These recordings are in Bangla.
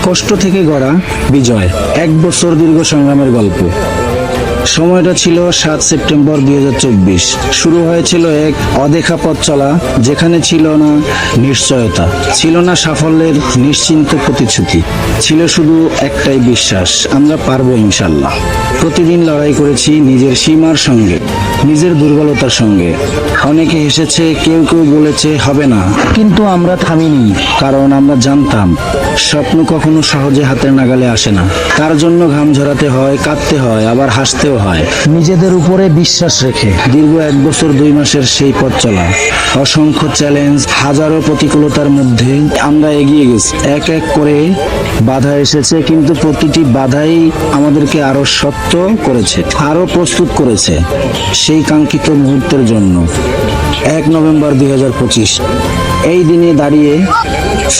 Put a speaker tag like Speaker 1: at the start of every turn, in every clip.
Speaker 1: কষ্ট থেকে গড়া বিজয়, 1 বছর দীর্ঘ সংগ্রামের গল্প। সময়টা ছিল 7 সেপ্টেম্বর 2024। শুরু হয়েছিল এক অদেখা পথ চলা, যেখানে ছিল না নিশ্চয়তা, ছিল না সাফল্যের নিশ্চিন্ত প্রতিশ্রুতি, ছিল শুধু একটাই বিশ্বাস, আমরা পারবো ইনশাল্লাহ। প্রতিদিন লড়াই করেছি নিজের সীমার সঙ্গে, নিজের দুর্বলতার সঙ্গে। অনেকে হেসেছে, কেউ কেউ বলেছে হবে না, কিন্তু আমরা থামিনি, কারণ আমরা জানতাম স্বপ্ন কখনো সহজে হাতের নাগালে আসে না। তার জন্য ঘাম ঝরাতে হয়, কাঁদতে হয়, আবার হাসতেও হয়। নিজেদের উপরে বিশ্বাস রেখে দীর্ঘ 1 বছর 2 মাসের সেই পথ চলা, অসংখ্য চ্যালেঞ্জ, হাজারো প্রতিকূলতার মধ্যে আমরা এগিয়ে গেছি। এক এক করে বাধা এসেছে, কিন্তু প্রতিটি বাধাই আমাদেরকে আরো শক্ত করেছে, আরো প্রস্তুত করেছে সেই কাঙ্ক্ষিত মুহূর্তের জন্য। 1 নভেম্বর 2025, এই দিনে দাঁড়িয়ে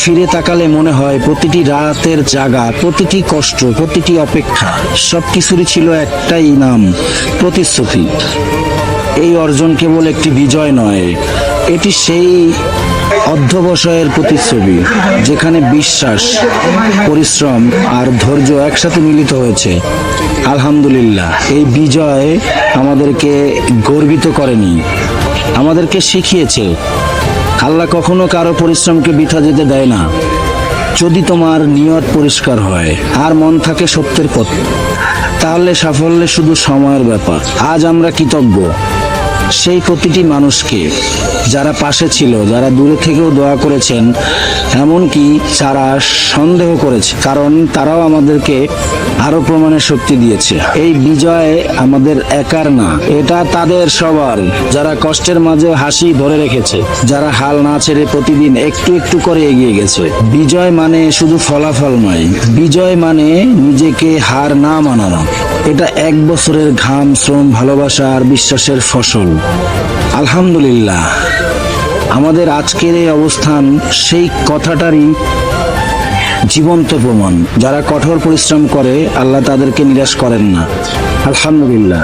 Speaker 1: ফিরে তাকালে মনে হয় প্রতিটি রাতের জাগা, প্রতিটি কষ্ট, প্রতিটি অপেক্ষা, সবকিছুরই ছিল একটাই নাম, প্রতিশ্রুতি। এই অর্জন কেবল একটি বিজয় নয়, এটি সেই অধ্যবসায়ের প্রতিচ্ছবি, যেখানে বিশ্বাস, পরিশ্রম আর ধৈর্য একসাথে মিলিত হয়েছে। আলহামদুলিল্লাহ, এই বিজয় আমাদেরকে গর্বিত করেনি, আমাদেরকে শিখিয়েছে আল্লাহ কখনো কারো পরিশ্রমকে বৃথা যেতে দেয় না। যদি তোমার নিয়ত পরিষ্কার হয় আর মন থাকে সত্যের পথ, তাহলে সাফল্য শুধু সময়ের ব্যাপার। আজ আমরা কৃতজ্ঞ সেই প্রতিটি মানুষকে যারা পাশে ছিল, যারা দূরে থেকেও দোয়া করেছেন, এমনকি যারা সন্দেহ করেছে, কারণ তারাও আমাদেরকে আরো প্রমাণের শক্তি দিয়েছে। এই বিজয় আমাদের একার না, এটা তাদের সবার, যারা কষ্টের মাঝে হাসি ধরে রেখেছে, যারা হাল না ছেড়ে প্রতিদিন একটু একটু করে এগিয়ে গেছে। বিজয় মানে শুধু ফলাফল নয়, বিজয় মানে নিজেকে হার না মানানো। এটা 1 বছরের ঘাম, শ্রম, ভালোবাসা আর বিশ্বাসের ফসল। আলহামদুলিল্লাহ, আমাদের আজকের এই অবস্থান সেই কথাটারই জীবন্ত প্রমাণ। যারা কঠোর পরিশ্রম করে, আল্লাহ তাদেরকে নিরাশ করেন না। আলহামদুলিল্লাহ।